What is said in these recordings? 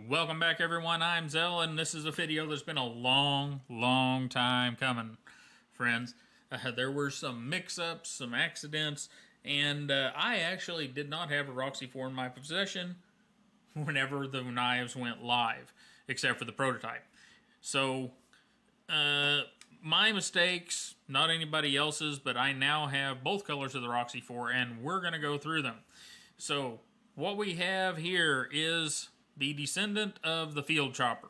Welcome back, everyone. I'm Zell, and this is a video that's been a long time coming, friends. There were some mix-ups, some accidents, and I actually did not have a Roxi 4 in my possession whenever the knives went live, except for the prototype. So, my mistakes, not anybody else's, but I now have both colors of the Roxi 4, and we're going to go through them. So, what we have here is the descendant of the field chopper.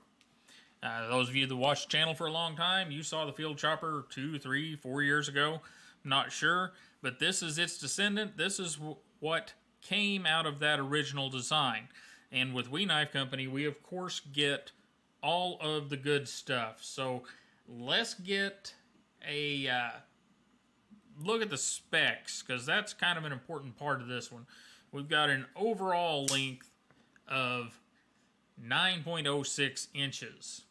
Those of you that watched the channel for a long time, you saw the field chopper 2, 3, 4 years ago. Not sure, but this is its descendant. This is what came out of that original design. And with We Knife Company, we of course get all of the good stuff. So let's get a look at the specs, because that's kind of an important part of this one. We've got an overall length of 9.06 inches.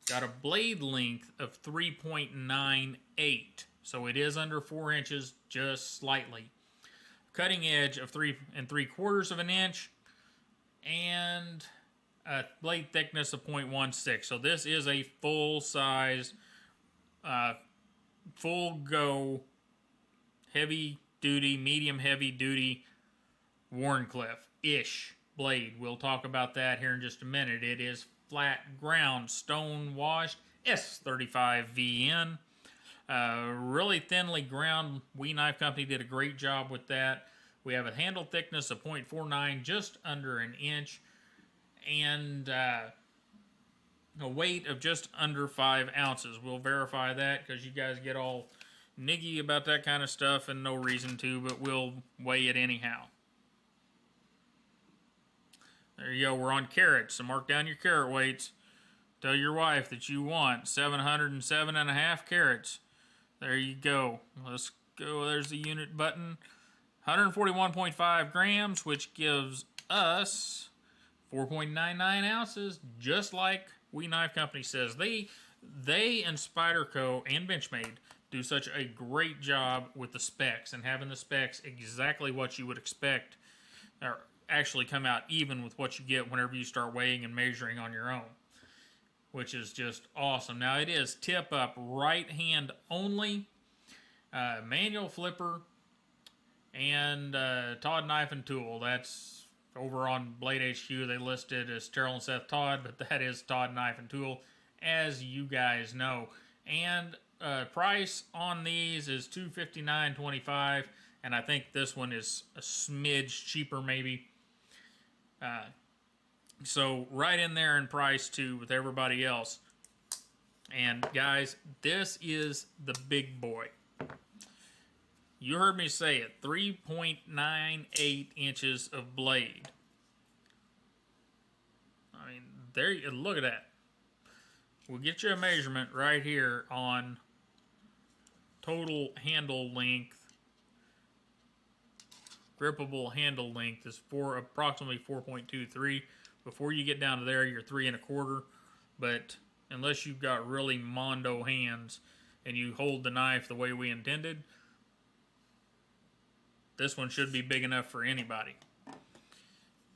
Got a blade length of 3.98, so it is under 4 inches, just slightly. Cutting edge of 3 3/4 of an inch, and a blade thickness of 0.16. So this is a full size, full go, heavy duty, medium heavy duty Wharncliffe-ish blade. We'll talk about that here in just a minute. It is flat ground, stone washed, S35VN. Really thinly ground. We Knife Company did a great job with that. We have a handle thickness of 0.49, just under an inch, and a weight of just under 5 ounces. We'll verify that because you guys get all niggy about that kind of stuff and no reason to, but we'll weigh it anyhow. There you go, we're on carats, so mark down your carat weights. Tell your wife that you want 707.5 carats. There you go. Let's go, there's the unit button. 141.5 grams, which gives us 4.99 ounces, just like We Knife Company says. They and Spyderco and Benchmade do such a great job with the specs and having the specs exactly what you would expect, or actually come out even with what you get whenever you start weighing and measuring on your own, which is just awesome. Now it is tip up, right hand only, manual flipper, and Todd Knife and Tool. That's over on Blade HQ. They listed as Terrell and Seth Todd, but that is Todd Knife and Tool, as you guys know. And price on these is $259.25, and I think this one is a smidge cheaper maybe. So right in there in price too with everybody else. And guys, this is the big boy. You heard me say it, 3.98 inches of blade. I mean, there, look at that. We'll get you a measurement right here on total handle length. Grippable handle length is approximately 4.23. Before you get down to there, you're 3 1/4. But unless you've got really mondo hands and you hold the knife the way we intended, this one should be big enough for anybody.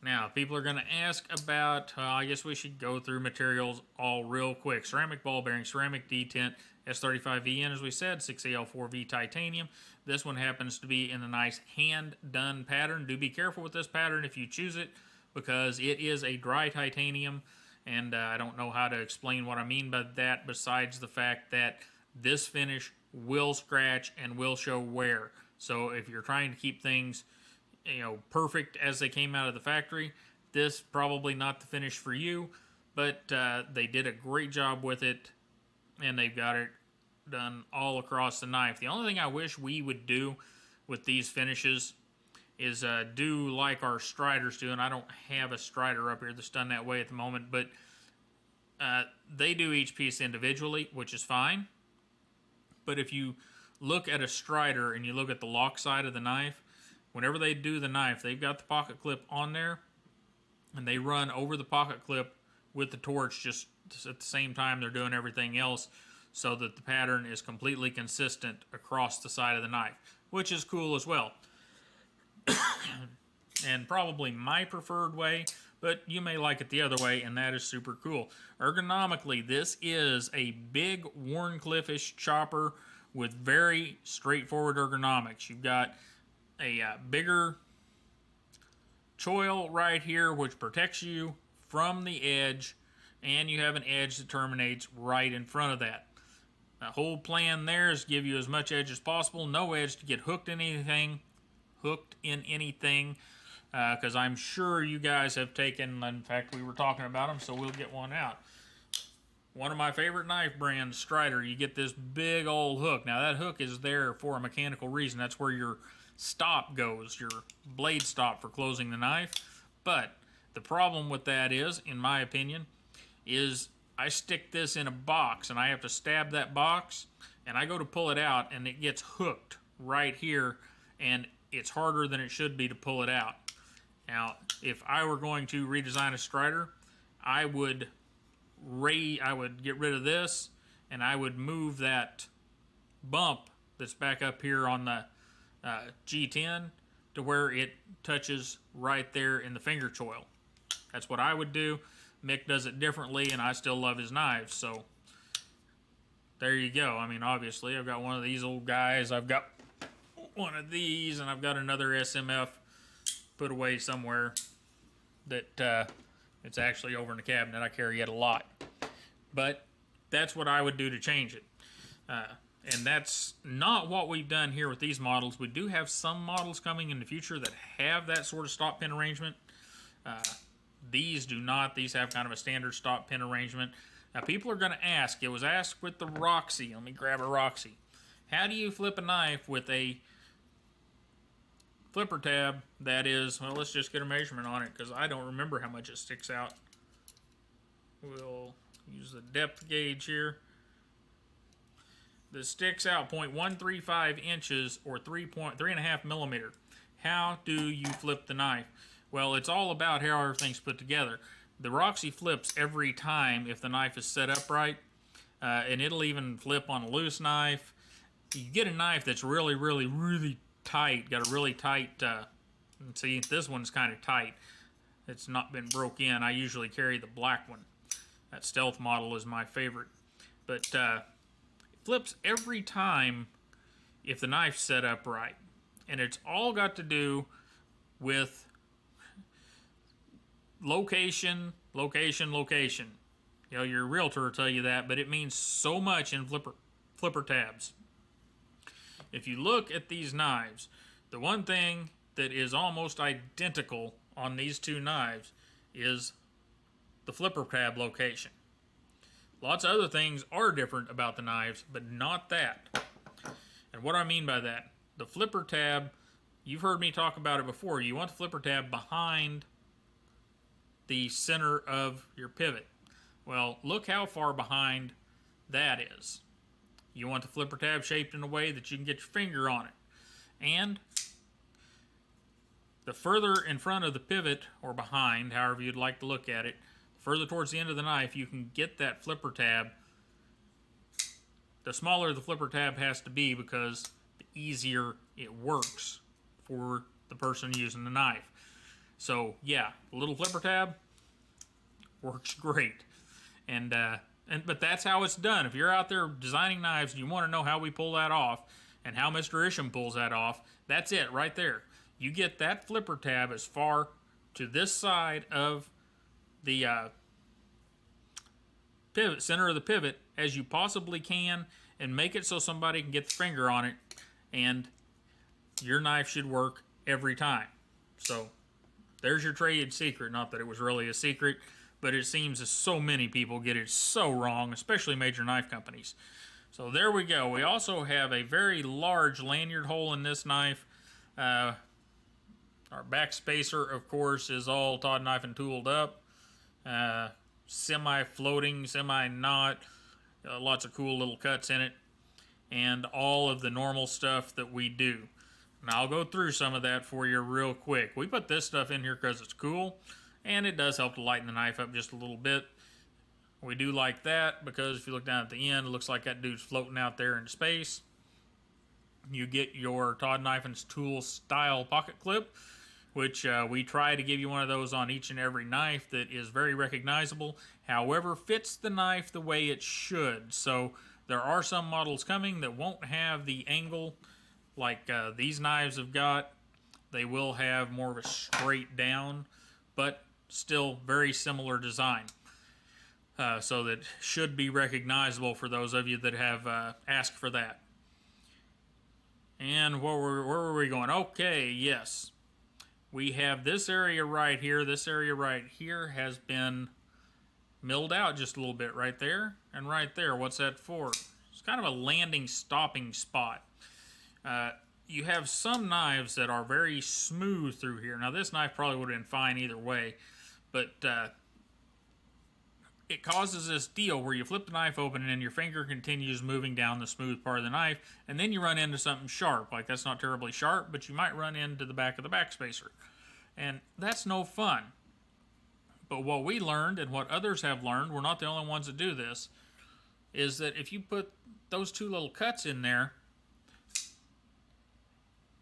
Now, people are going to ask about, I guess we should go through materials all real quick. Ceramic ball bearing, ceramic detent, S35VN, as we said, 6AL4V titanium. This one happens to be in a nice hand-done pattern. Do be careful with this pattern if you choose it, because it is a dry titanium, and I don't know how to explain what I mean by that, besides the fact that this finish will scratch and will show wear. So if you're trying to keep things, you know, perfect as they came out of the factory, this probably not the finish for you, but they did a great job with it, and they've got it done all across the knife. The only thing I wish we would do with these finishes is do like our Striders do, and I don't have a Strider up here that's done that way at the moment, but they do each piece individually, which is fine. But if you look at a Strider and you look at the lock side of the knife, whenever they do the knife, they've got the pocket clip on there, and they run over the pocket clip with the torch just at the same time they're doing everything else, so that the pattern is completely consistent across the side of the knife, which is cool as well. And probably my preferred way, but you may like it the other way, and that is super cool. Ergonomically, this is a big Wharncliffe-ish chopper with very straightforward ergonomics. You've got a bigger choil right here, which protects you from the edge, and you have an edge that terminates right in front of that. The whole plan there is give you as much edge as possible, no edge to get hooked in anything, because I'm sure you guys have taken, in fact, we were talking about them, so we'll get one out. One of my favorite knife brands, Strider, you get this big old hook. Now, that hook is there for a mechanical reason. That's where your stop goes, your blade stop for closing the knife. But the problem with that is, in my opinion, is I stick this in a box, and I have to stab that box, and I go to pull it out, and it gets hooked right here, and it's harder than it should be to pull it out. Now, if I were going to redesign a Strider, I would get rid of this, and I would move that bump that's back up here on the G10 to where it touches right there in the finger choil. That's what I would do. Mick does it differently, and I still love his knives, so there you go. I mean, obviously, I've got one of these old guys, I've got one of these, and I've got another SMF put away somewhere that it's actually over in the cabinet. I carry it a lot. But that's what I would do to change it. And that's not what we've done here with these models. We do have some models coming in the future that have that sort of stop pin arrangement. These do not. These have kind of a standard stop pin arrangement. Now, people are going to ask. It was asked with the Roxi. Let me grab a Roxi. How do you flip a knife with a flipper tab that is, well, let's just get a measurement on it because I don't remember how much it sticks out. We'll use the depth gauge here. This sticks out 0.135 inches or 3.5 millimeter. How do you flip the knife? Well, it's all about how everything's put together. The Roxi flips every time if the knife is set up right, and it'll even flip on a loose knife. You get a knife that's really, really, really tight, got a really tight, see, this one's kind of tight. It's not been broke in. I usually carry the black one. That Stealth model is my favorite. But it flips every time if the knife's set up right. And it's all got to do with location, location, location. You know, your realtor will tell you that, but it means so much in flipper tabs. If you look at these knives, the one thing that is almost identical on these two knives is the flipper tab location. Lots of other things are different about the knives, but not that. And what I mean by that, the flipper tab, you've heard me talk about it before. You want the flipper tab behind the center of your pivot. Well, look how far behind that is. You want the flipper tab shaped in a way that you can get your finger on it. And the further in front of the pivot, or behind, however you'd like to look at it, further towards the end of the knife, you can get that flipper tab. The smaller the flipper tab has to be because the easier it works for the person using the knife. So yeah, a little flipper tab works great. But that's how it's done. If you're out there designing knives and you want to know how we pull that off and how Mr. Isham pulls that off, that's it right there. You get that flipper tab as far to this side of the pivot, center of the pivot, as you possibly can, and make it so somebody can get the finger on it, and your knife should work every time. So there's your trade secret. Not that it was really a secret, but it seems as so many people get it so wrong, especially major knife companies. So there we go. We also have a very large lanyard hole in this knife. Our back spacer, of course, is all Todd Knife and tooled up. Semi-floating, semi-not. Lots of cool little cuts in it. And all of the normal stuff that we do. And I'll go through some of that for you real quick. We put this stuff in here because it's cool. And it does help to lighten the knife up just a little bit. We do like that because if you look down at the end, it looks like that dude's floating out there in space. You get your Todd Knife and Tool style pocket clip. which we try to give you one of those on each and every knife that is very recognizable, however fits the knife the way it should. So there are some models coming that won't have the angle like these knives have got. They will have more of a straight down, but still very similar design. So that should be recognizable for those of you that have asked for that. And where were we going? Okay, yes. We have this area right here. This area right here has been milled out just a little bit right there and right there. What's that for? It's kind of a landing stopping spot. You have some knives that are very smooth through here. Now this knife probably would have been fine either way, but it causes this deal where you flip the knife open and then your finger continues moving down the smooth part of the knife, and then you run into something sharp. Like that's not terribly sharp, but you might run into the back of the backspacer. And that's no fun. But what we learned, and what others have learned, we're not the only ones that do this, is that if you put those two little cuts in there,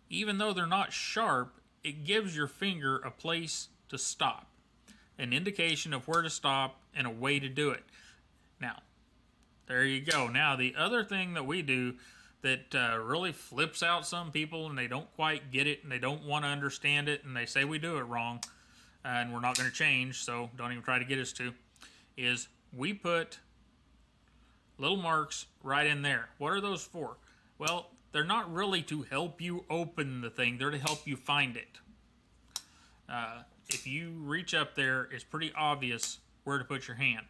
even though they're not sharp, it gives your finger a place to stop. An indication of where to stop and a way to do it. Now, there you go. Now, the other thing that we do that really flips out some people and they don't quite get it and they don't want to understand it and they say we do it wrong and we're not going to change, so don't even try to get us to, is we put little marks right in there. What are those for? Well, they're not really to help you open the thing. They're to help you find it. If you reach up there, it's pretty obvious where to put your hand.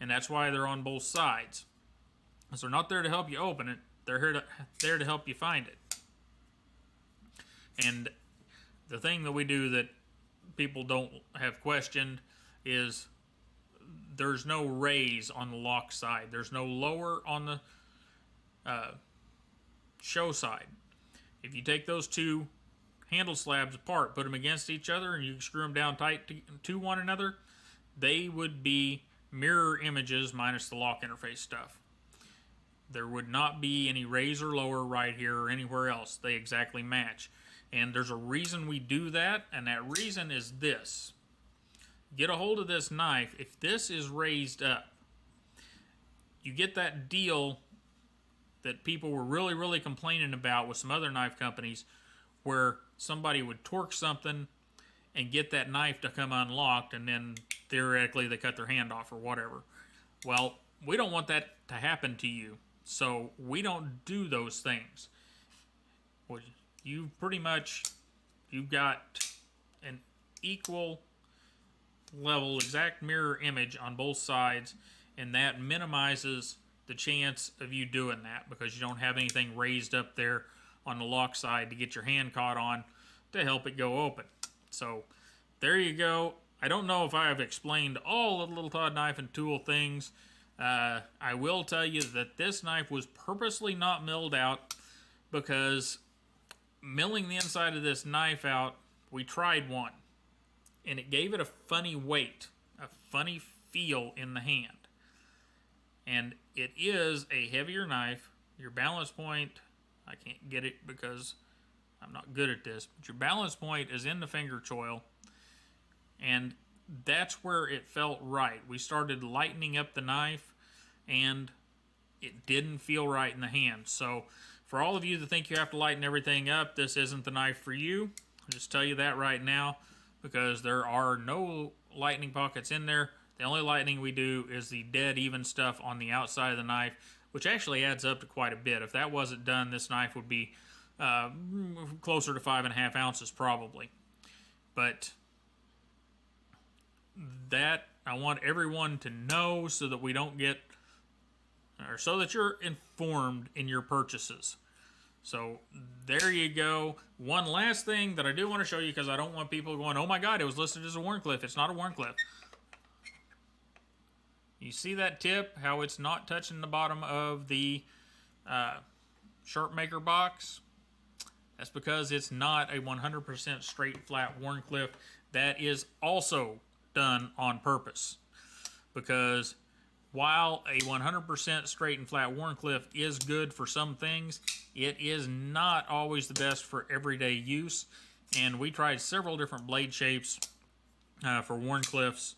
And that's why they're on both sides. So they're not there to help you open it. They're there to help you find it. And the thing that we do that people don't have questioned is there's no raise on the lock side. There's no lower on the show side. If you take those two handle slabs apart, put them against each other, and you screw them down tight to one another, they would be mirror images minus the lock interface stuff. There would not be any raise or lower right here or anywhere else. They exactly match. And there's a reason we do that, and that reason is this. Get a hold of this knife. If this is raised up, you get that deal that people were really, really complaining about with some other knife companies where somebody would torque something and get that knife to come unlocked, and then theoretically they cut their hand off or whatever. Well, we don't want that to happen to you, so we don't do those things. You've got an equal level, exact mirror image on both sides, and that minimizes the chance of you doing that because you don't have anything raised up there on the lock side to get your hand caught on to help it go open. So there you go. I don't know if I have explained all of the little Todd knife and tool things. I will tell you that this knife was purposely not milled out because milling the inside of this knife out, we tried one, and it gave it a funny weight, a funny feel in the hand. And it is a heavier knife. Your balance point, I can't get it because I'm not good at this, but your balance point is in the finger choil, and that's where it felt right. We started lightening up the knife, and it didn't feel right in the hand. So for all of you that think you have to lighten everything up, this isn't the knife for you. I'll just tell you that right now, because there are no lightning pockets in there. The only lightning we do is the dead even stuff on the outside of the knife, which actually adds up to quite a bit. If that wasn't done, this knife would be closer to 5.5 ounces probably. But that I want everyone to know so that we don't get, or so that you're informed in your purchases. So there you go. One last thing that I do want to show you, because I don't want people going, oh my God, it was listed as a Wharncliffe. It's not a Wharncliffe. You see that tip, how it's not touching the bottom of the sharp maker box? That's because it's not a 100% straight flat Wharncliffe. That is also done on purpose, because while a 100% straight and flat Wharncliffe is good for some things, it is not always the best for everyday use. And we tried several different blade shapes for Wharncliffes.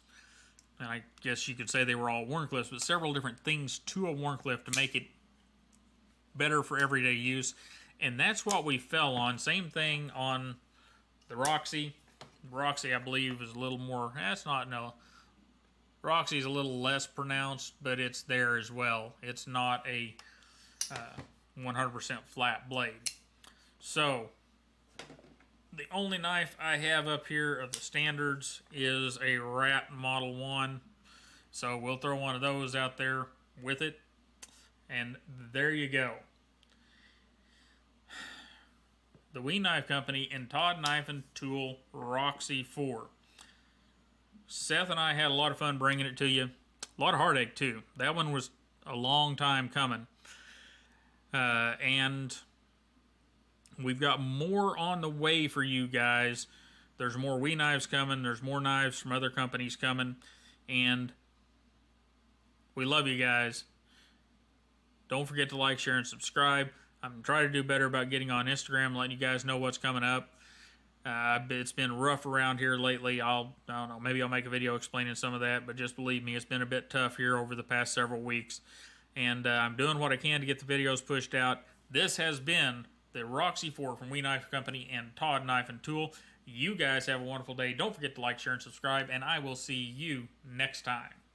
And I guess you could say they were all Wharncliffes, but several different things to a Wharncliffe to make it better for everyday use. And that's what we fell on. Same thing on the Roxi. Roxi, I believe, is a little more... Roxi is a little less pronounced, but it's there as well. It's not a 100% flat blade. So, the only knife I have up here of the standards is a Rat Model 1. So we'll throw one of those out there with it. And there you go. The We Knife Company and Todd Knife and Tool Roxi 4. Seth and I had a lot of fun bringing it to you. A lot of heartache too. That one was a long time coming. And we've got more on the way for you guys. There's more We Knives coming. There's more knives from other companies coming. And we love you guys. Don't forget to like, share, and subscribe. I'm trying to do better about getting on Instagram, letting you guys know what's coming up. It's been rough around here lately. I don't know, maybe I'll make a video explaining some of that, but just believe me, it's been a bit tough here over the past several weeks. And I'm doing what I can to get the videos pushed out. This has been the Roxi 4 from We Knife Company and Todd Knife and Tool. You guys have a wonderful day. Don't forget to like, share, and subscribe, and I will see you next time.